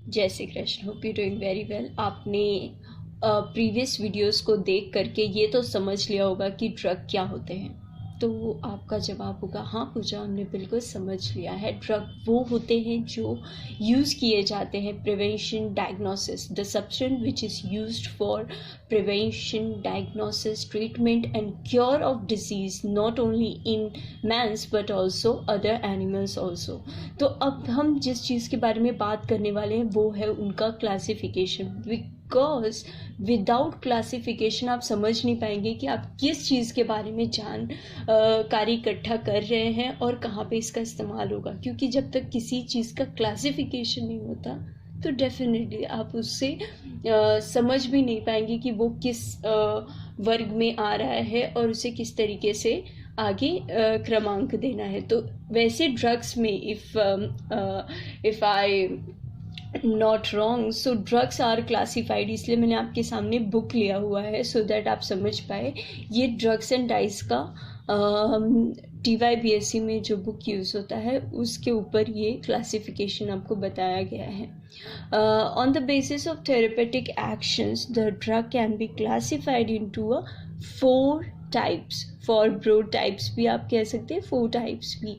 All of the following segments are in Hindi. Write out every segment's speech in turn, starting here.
जय Shri Krishna. Hope you doing very well. आपने प्रीवियस वीडियोस को देख करके ये तो समझ लिया होगा कि ड्रग क्या होते हैं। तो आपका जवाब होगा हाँ पूजा, हमने बिल्कुल समझ लिया है। ड्रग वो होते हैं जो यूज़ किए जाते हैं prevention diagnosis, the substance which is used for prevention diagnosis treatment and cure of disease not only in men's but also other animals also. तो अब हम जिस चीज़ के बारे में बात करने वाले हैं वो है उनका क्लासिफिकेशन। बिकॉज विदाउट क्लासिफिकेशन आप समझ नहीं पाएंगे कि आप किस चीज़ के बारे में जानकारी इकट्ठा कर रहे हैं और कहाँ पे इसका इस्तेमाल होगा। क्योंकि जब तक किसी चीज़ का क्लासिफिकेशन नहीं होता तो डेफिनेटली आप उससे समझ भी नहीं पाएंगे कि वो किस वर्ग में आ रहा है और उसे किस तरीके से आगे क्रमांक देना है। तो वैसे ड्रग्स में if I not wrong so drugs are classified, इसलिए मैंने आपके सामने बुक लिया हुआ है सो दैट आप समझ पाए। ये ड्रग्स एंड डाइस का TYBSC में जो बुक यूज़ होता है उसके ऊपर ये क्लासिफिकेशन आपको बताया गया है। On the basis of therapeutic actions the drug can be classified into 4 types. 4 broad types भी आप कह सकते हैं, 4 टाइप्स भी।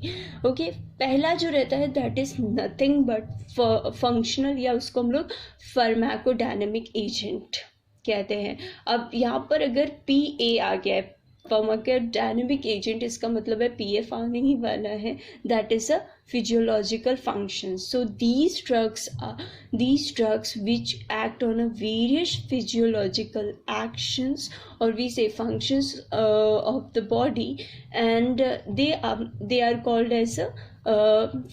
ओके, पहला जो रहता है that is nothing but functional, या उसको हम लोग फार्माकोडायनेमिक एजेंट कहते हैं। अब यहाँ पर अगर PA आ गया है, फार्माकोडायनेमिक एजेंट, इसका मतलब है PF आने ही वाला है, that is a physiological functions. So these drugs which act on a various physiological actions, or we say functions of the body, and they are called as a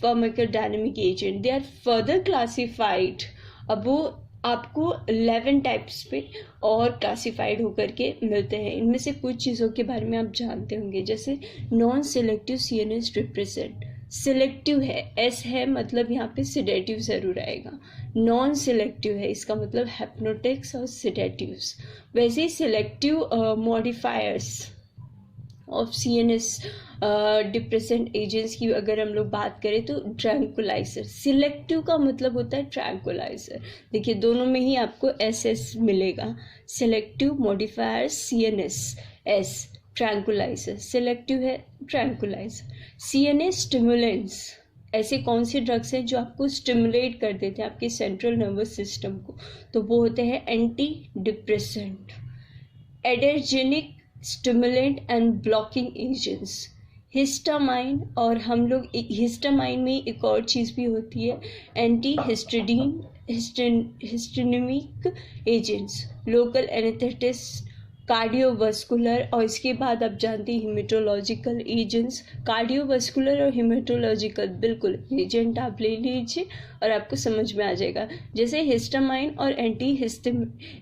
pharmacodynamic agent. They are further classified. अब वो आपको 11 टाइप्स पे और क्लासिफाइड होकर के मिलते हैं। इनमें से कुछ चीज़ों के बारे में आप जानते होंगे, जैसे non selective CNS depressant. Selective है, S है, मतलब यहाँ पे सिडेटिव ज़रूर आएगा। नॉन सिलेक्टिव है, इसका मतलब हेप्नोटिक्स और सिडेटिव्स। वैसे ही selective modifiers of CNS depressant agents की अगर हम लोग बात करें तो ट्रैंकुलाइजर। सिलेक्टिव का मतलब होता है ट्रैंकुलाइजर। देखिए दोनों में ही आपको SS मिलेगा। Selective modifier CNS S, tranquilizer selective है, ट्रैंकुलाइजर। CNS स्टिमुलेंट्स, ऐसे कौन से ड्रग्स हैं जो आपको स्टिमुलेट कर देते हैं आपके सेंट्रल नर्वस सिस्टम को, तो वो होते हैं anti depressant, adrenergic stimulant and blocking agents. Histamine, और हम लोग हिस्टामाइन में एक और चीज़ भी होती है anti histaminic agents, local anaesthetist, cardiovascular, और इसके बाद आप जानते हैं हिमेटोलॉजिकल एजेंट्स। कार्डियोवास्कुलर और हिमेटोलॉजिकल बिल्कुल एजेंट आप ले लीजिए और आपको समझ में आ जाएगा। जैसे हिस्टामाइन और एंटी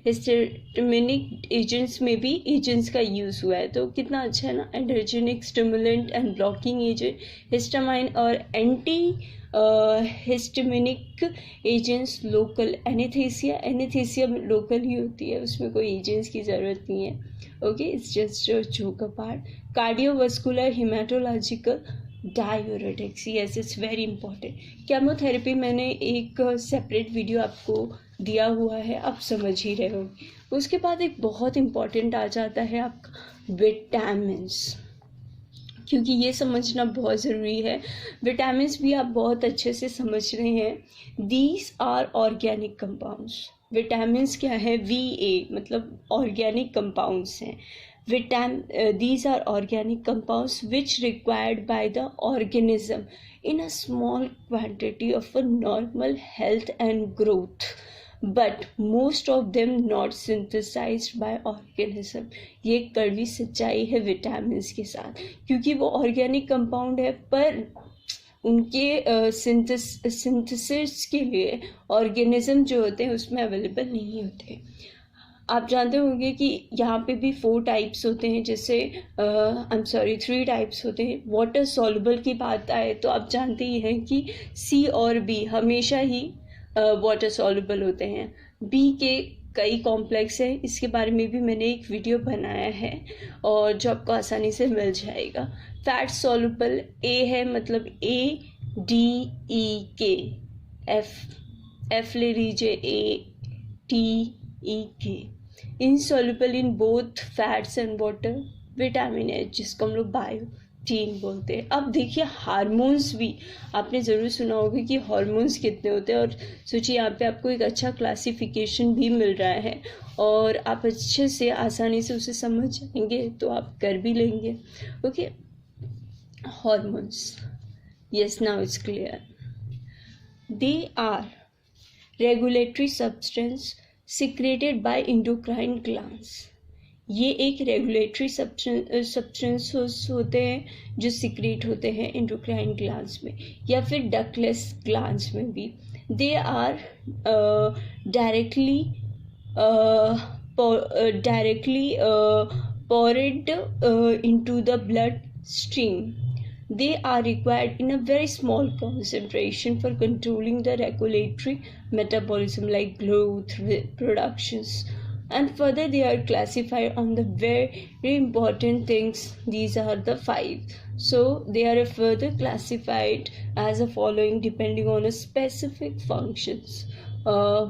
हिस्टेमिनिक एजेंट्स में भी एजेंट्स का यूज़ हुआ है, तो कितना अच्छा है ना। एंडर्जेनिक stimulant and blocking agent, histamine और anti histaminic agents, local anaesthesia. Anaesthesia local ही होती है, उसमें कोई एजेंट्स की ज़रूरत नहीं है। Okay, it's just joke part. Cardiovascular, haematological, diuretics, yes it's very important. Chemotherapy मैंने एक सेपरेट वीडियो आपको दिया हुआ है, आप समझ ही रहे होंगे। उसके बाद एक बहुत इंपॉर्टेंट आ जाता है आपका विटामिन्स, क्योंकि ये समझना बहुत ज़रूरी है। विटामिन्स भी आप बहुत अच्छे से समझ रहे हैं। These are organic compounds. Vitamins क्या है? VA मतलब ऑर्गेनिक कंपाउंड्स हैं। These are organic compounds which required by the organism in a small quantity of a normal health and growth, but most of them not synthesized by organism. ये कड़वी सच्चाई है विटामिन्स के साथ, क्योंकि वो ऑर्गेनिक कंपाउंड है पर उनके सिंथेसिस के लिए ऑर्गेनिज्म जो होते हैं उसमें अवेलेबल नहीं होते। आप जानते होंगे कि यहाँ पे भी 4 टाइप्स होते हैं, जैसे 3 टाइप्स होते हैं। वाटर सॉल्युबल की बात आए तो आप जानते ही हैं कि C और B हमेशा ही वाटर सॉल्युबल होते हैं। B के कई कॉम्प्लेक्स है, इसके बारे में भी मैंने एक वीडियो बनाया है और जो आपको आसानी से मिल जाएगा। फैट सॉल्युबल A है, मतलब ADEK, F F ले लीजिए, ATEK, insoluble in both fats and water, vitamin H जिसको हम लोग बायोटीन बोलते हैं। अब देखिए हार्मोन्स भी आपने ज़रूर सुना होगा कि हार्मोन्स कितने होते हैं, और सोचिए यहाँ पे आपको एक अच्छा क्लासिफिकेशन भी मिल रहा है और आप अच्छे से आसानी से उसे समझ जाएंगे तो आप कर भी लेंगे। Okay, hormones, yes, now it's clear. They are regulatory substance secreted by endocrine glands. ये एक रेगुलेटरी सब्सटेंस होते हैं जो सिक्रेट होते हैं एंडोक्राइन ग्लैंड्स में या फिर डक्टलेस ग्लैंड्स में भी। They are directly poured into the blood stream. They are required in a very small concentration for controlling the regulatory metabolism like growth, productions, and further they are classified on the very important things. These are the 5. So they are further classified as a following depending on a specific functions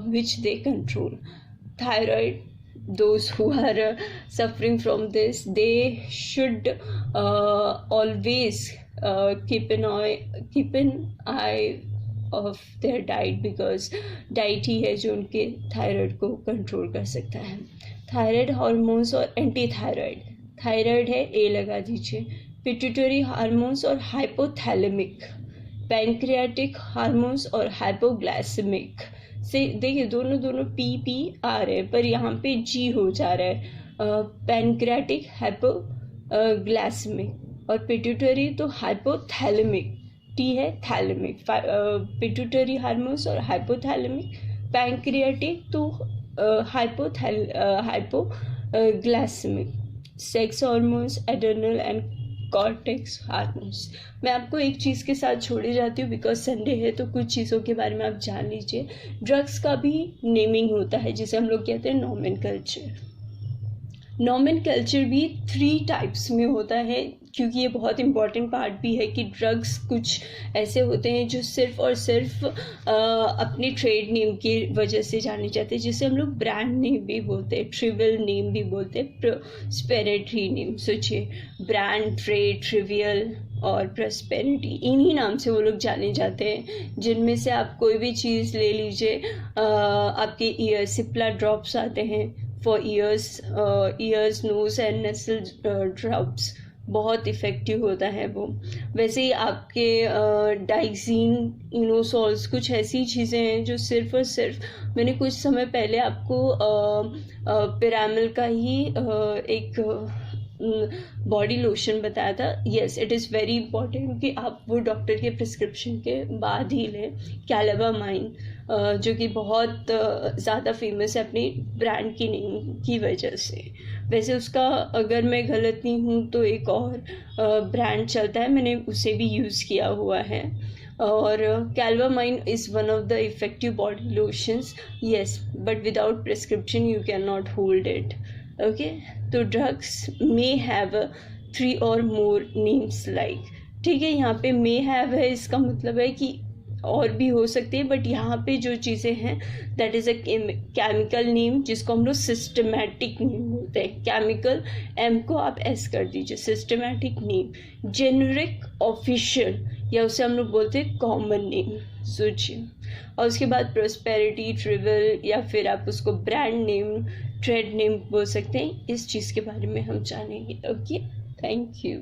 which they control. Thyroid, those who are suffering from this, they should always keep an eye of their diet, because diet ही है जो उनके थायराइड को कंट्रोल कर सकता है। थायराइड हार्मोन्स और एंटी थायराइड, थायराइड है ए लगा दीजिए, पिट्यूटरी हार्मोन्स और हाइपोथैलेमिक, पैंक्रियाटिक हार्मोन्स और हाइपोग्लाइसेमिक। से देखिए दोनों पी आ रहे हैं पर यहाँ पे जी हो जा रहा है, पैंक्रियाटिक हाइपोग्लाइसेमिक और पिट्यूटरी तो हाइपोथैलेमिक, टी है थैलेमिक, पिट्यूटरी हार्मोन्स और हाइपोथैलेमिक, पैंक्रियाटिक तो hypoglycemic, sex hormones, adrenal and cortex hormones. मैं आपको एक चीज़ के साथ छोड़े जाती हूँ बिकॉज संडे है तो कुछ चीज़ों के बारे में आप जान लीजिए। ड्रग्स का भी नेमिंग होता है जिसे हम लोग कहते हैं नॉमेनकल्चर। नॉमेनकल्चर भी 3 टाइप्स में होता है, क्योंकि ये बहुत इंपॉर्टेंट पार्ट भी है कि ड्रग्स कुछ ऐसे होते हैं जो सिर्फ और सिर्फ अपने ट्रेड नेम की वजह से जाने जाते हैं, जिसे हम लोग ब्रांड नेम भी बोलते हैं, ट्रिवियल नेम भी बोलते हैं, प्रॉस्पेरिटी नेम। सोचिए ब्रांड, ट्रेड, ट्रिवियल और प्रॉस्पेरिटी, इन्हीं नाम से वो लोग जाने जाते हैं, जिनमें से आप कोई भी चीज़ ले लीजिए, आपके ईयर सिप्ला ड्रॉप्स आते हैं for ears, nose and nasal drops, बहुत इफ़ेक्टिव होता है वो। वैसे ही आपके डाइजीन, इनोसॉल्स, कुछ ऐसी चीज़ें हैं जो सिर्फ और सिर्फ, मैंने कुछ समय पहले आपको पिरामिल का ही एक बॉडी लोशन बताया था। Yes, it is very important कि आप वो डॉक्टर के प्रिस्क्रिप्शन के बाद ही लें। कैलेबामाइन जो कि बहुत ज़्यादा फेमस है अपनी ब्रांड की नेम की वजह से। वैसे उसका अगर मैं गलत नहीं हूँ तो एक और ब्रांड चलता है, मैंने उसे भी यूज़ किया हुआ है। और calamine is one of the effective body lotions, yes, but without prescription you can not hold it. Okay, तो drugs may have 3 or more names like, ठीक है, यहाँ पे मे हैव है, इसका मतलब है कि और भी हो सकते हैं, बट यहाँ पे जो चीज़ें हैं that is a chemical name जिसको हम लोग सिस्टमैटिक नेम बोलते हैं। केमिकल एम को आप एस कर दीजिए, सिस्टमैटिक नेम, जेनरिक ऑफिशियल या उसे हम लोग बोलते हैं कॉमन नेम, सोचिए। और उसके बाद प्रॉस्पेरिटी, ट्रिवियल या फिर आप उसको ब्रांड नेम, ट्रेड नेम बोल सकते हैं। इस चीज़ के बारे में हम जानेंगे। Okay, thank you.